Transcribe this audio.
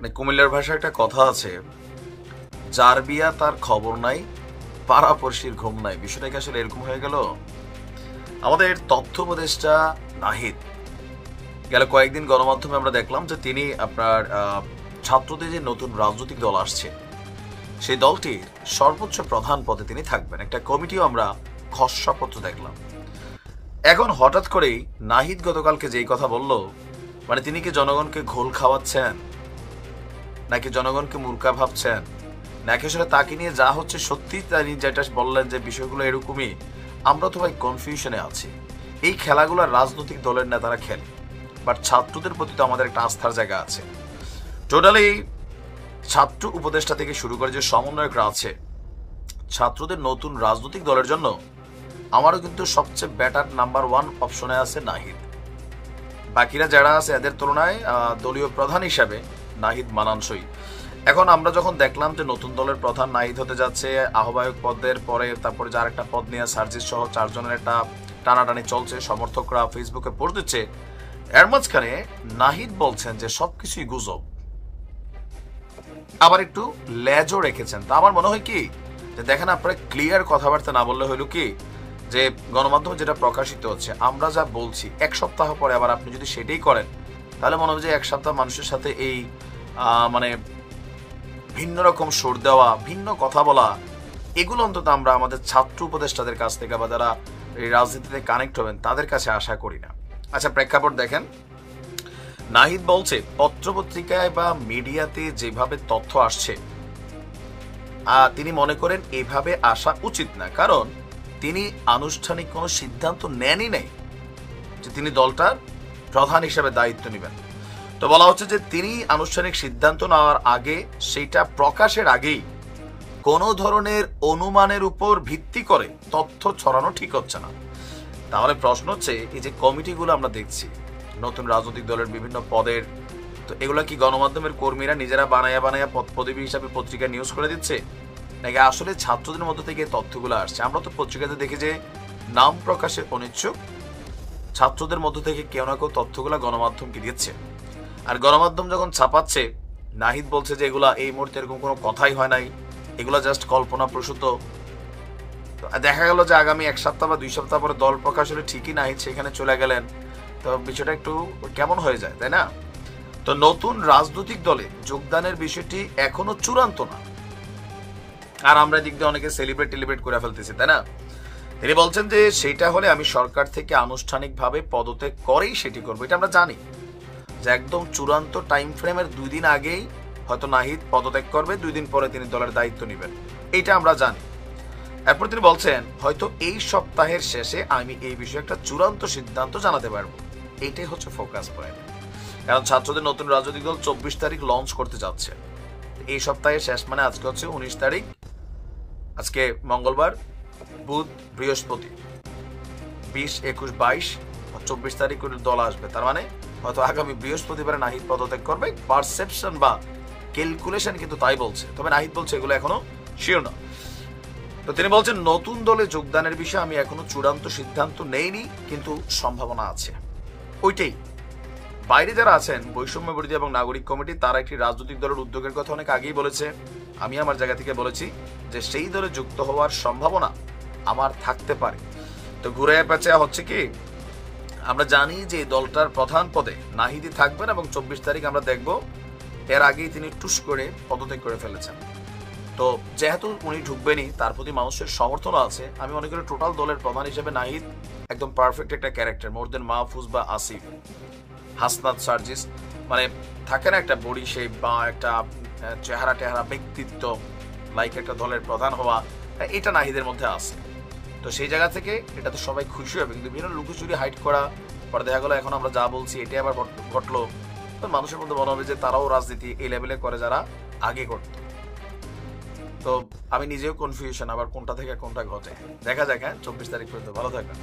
মানে কুমিল্লার ভাষায় একটা কথা আছে, যার বিয়া তার খবর নাই, পাড়াপড়শির ঘুম নাই। বিষয়টা কি আসলে এরকম হয়ে গেল? আমাদের তথ্য উপদেষ্টা নাহিদ গেল কয়েকদিন গণমাধ্যমে আমরা দেখলাম যে তিনি আপনার ছাত্রদের যে নতুন রাজনৈতিক দল আসছে সেই দলটির সর্বোচ্চ প্রধান পদে তিনি থাকবেন। একটা কমিটিও আমরা খসড়াপত্র দেখলাম। এখন হঠাৎ করেই নাহিদ গতকালকে যেই কথা বলল, মানে তিনি কি জনগণকে ঘোল খাওয়াচ্ছেন, নাকি জনগণকে মূর্খা ভাবছেন, নাকি আসলে তাকে নিয়ে যা হচ্ছে সত্যি তিনি যেটা বললেন যে বিষয়গুলো এরকমই, আমরা তো ভাই কনফিউশনে আছি। এই খেলাগুলো রাজনৈতিক দলের নেতারা খেলে, বাট ছাত্রদের প্রতি তো আমাদের একটা আস্থার জায়গা আছে। টোটালি ছাত্র উপদেষ্টা থেকে শুরু করে যে সমন্বয়করা আছে, ছাত্রদের নতুন রাজনৈতিক দলের জন্য আমারও কিন্তু সবচেয়ে বেটার নাম্বার 1 অপশনে আছে নাহিদ। বাকিরা যারা আছে এদের তুলনায় দলীয় প্রধান হিসাবে নাহিদ মানানসই। এখন আমরা যখন দেখলাম যে নতুন দলের প্রধান নাহিদ হতে যাচ্ছে, আহ্বায়ক পদের পরে তারপরে যার একটা পদ নিয়ে সার্জিস সহ 4 জনের একটা টানাটানি চলছে, সমর্থকরা ফেসবুকে পোস্ট দিচ্ছে, এর মাঝখানে নাহিদ বলছেন যে সবকিছুই গুজব, আবার একটু লেজও রেখেছেন। তা আমার মনে হয় কি যে দেখেন, আপনারা ক্লিয়ার কথাবার্তা না বললে হইল কি যে গণমাধ্যমে যেটা প্রকাশিত হচ্ছে, আমরা যা বলছি 1 সপ্তাহ পরে আবার আপনি যদি সেটাই করেন, তাহলে মনে হবে যে 1 সপ্তাহ মানুষের সাথে এই মানে ভিন্ন রকম সুর দেওয়া, ভিন্ন কথা বলা, এগুলো অন্তত আমরা আমাদের ছাত্র উপদেষ্টাদের কাছ থেকে বা যারা এই রাজনীতিতে কানেক্ট হবেন তাদের কাছে আশা করি না। আচ্ছা, প্রেক্ষাপট দেখেন। নাহিদ বলছে পত্রপত্রিকায় বা মিডিয়াতে যেভাবে তথ্য আসছে তিনি মনে করেন এভাবে আসা উচিত না, কারণ তিনি আনুষ্ঠানিক কোনো সিদ্ধান্ত নেনই নাই যে তিনি দলটার প্রধান হিসেবে দায়িত্ব নেবেন। তো বলা হচ্ছে যে তিনি আনুষ্ঠানিক সিদ্ধান্ত নেওয়ার আগে, সেইটা প্রকাশের আগেই কোনো ধরনের অনুমানের উপর ভিত্তি করে তথ্য ছড়ানো ঠিক হচ্ছে না। তাহলে প্রশ্ন হচ্ছে, এই যে কমিটিগুলো আমরা দেখছি নতুন রাজনৈতিক দলের বিভিন্ন পদের, তো এগুলা কি গণমাধ্যমের কর্মীরা নিজেরা বানায়া পদ পদবী হিসাবে পত্রিকা নিউজ করে দিচ্ছে, নাকি আসলে ছাত্রদের মধ্যে থেকে তথ্যগুলো আসছে? আমরা তো পত্রিকাতে দেখি যে নাম প্রকাশে অনিচ্ছুক ছাত্রদের মধ্য থেকে কেউ না কেউ তথ্যগুলা গণমাধ্যমকে দিচ্ছে, আর গণমাধ্যম যখন ছাপাচ্ছে নাহিদ বলছে যে এগুলা এই মুহূর্তে এরকম কোনো কথাই হয় নাই, এগুলা জাস্ট কল্পনা প্রসূত। দেখা গেল যে আগামী 1 সপ্তাহ বা 2 সপ্তাহ পরে দল প্রকাশ হলে ঠিকই নাহিদ সেখানে চলে গেলেন, তো বিষয়টা একটু কেমন হয়ে যায়, তাই না? তো নতুন রাজনৈতিক দলে যোগদানের বিষয়টি এখনো চূড়ান্ত না, আর আমরা দিক দিয়ে অনেকে সেলিব্রেট করে ফেলতেছি, তাই না? তিনি বলছেন যে সেইটা হলে আমি সরকার থেকে আনুষ্ঠানিকভাবে পদত্যাগ করেই সেটি করবো। এটা আমরা জানি যে একদম চূড়ান্ত টাইম ফ্রেমের 2 দিন আগেই হয়তো নাহিদ পদত্যাগ করবে, 2 দিন পরে তিনি দলের দায়িত্ব নেবেন, এটা আমরা জানি। এরপর তিনি বলছেন হয়তো এই সপ্তাহের শেষে আমি এই বিষয়ে একটা চূড়ান্ত সিদ্ধান্ত জানাতে পারবো। এইটাই হচ্ছে ফোকাস পয়েন্ট, কারণ ছাত্রদের নতুন রাজনৈতিক দল 24 তারিখ লঞ্চ করতে যাচ্ছে। এই সপ্তাহের শেষ মানে আজকে হচ্ছে 19 তারিখ, আজকে মঙ্গলবার, বুধ, বৃহস্পতি, 20, 21, 22, 24 তারিখ করে দল আসবে। তার মানে হয়তো আগামী বৃহস্পতিবারে নাহিদ পদত্যাগ করবে। পারসেপশন বা ক্যালকুলেশন কিন্তু তাই বলছে, তবে নাহিদ বলছে এগুলো এখনো শিওর না। তো তিনি বলছেন নতুন দলে যোগদানের বিষয়ে আমি এখনো চূড়ান্ত সিদ্ধান্ত নেইনি, কিন্তু সম্ভাবনা আছে। ওইটাই বাইরে যারা আছেন বৈষম্য বিরোধী এবং নাগরিক কমিটি, তারা একটি রাজনৈতিক দলের উদ্যোগের কথা অনেক আগেই বলেছে। আমি আমার জায়গা থেকে বলেছি যে সেই দলে যুক্ত হওয়ার সম্ভাবনা আমার থাকতে পারে। তো ঘুরে পেঁচা হচ্ছে কি, আমরা জানি যে দলটার প্রধান পদে নাহিদই থাকবেন এবং 24 তারিখ আমরা দেখব এর আগেই তিনি টুস করে পদত্যাগ করে ফেলেছেন। তো যেহেতু উনি ঢুকবেনই, তার প্রতি মানুষের সমর্থনও আছে, আমি মনে করি টোটাল দলের প্রধান হিসেবে নাহিদ একদম পারফেক্ট একটা ক্যারেক্টার, মোর দেন মাহফুজ বা আসিফ, হাসনাত, সার্জিস। মানে থাকে না একটা বডি শেপ বা একটা চেহারা ব্যক্তিত্ব, লাইক একটা দলের প্রধান হওয়া, এটা নাহিদের মধ্যে আছে। তো সেই জায়গা থেকে এটা তো সবাই খুশি হবে, কিন্তু বিভিন্ন লুকোচুরি হাইট করা পরে দেখা গেলো এখন আমরা যা বলছি এটাই আবার ঘটলো, তো মানুষের মধ্যে মনে হবে যে তারাও রাজনীতি এই লেভেলে করে যারা আগে করতো। তো আমি নিজেও কনফিউশন, আবার কোনটা থেকে কোনটা ঘটে। দেখা যাক। 24 তারিখ পর্যন্ত ভালো থাকবেন।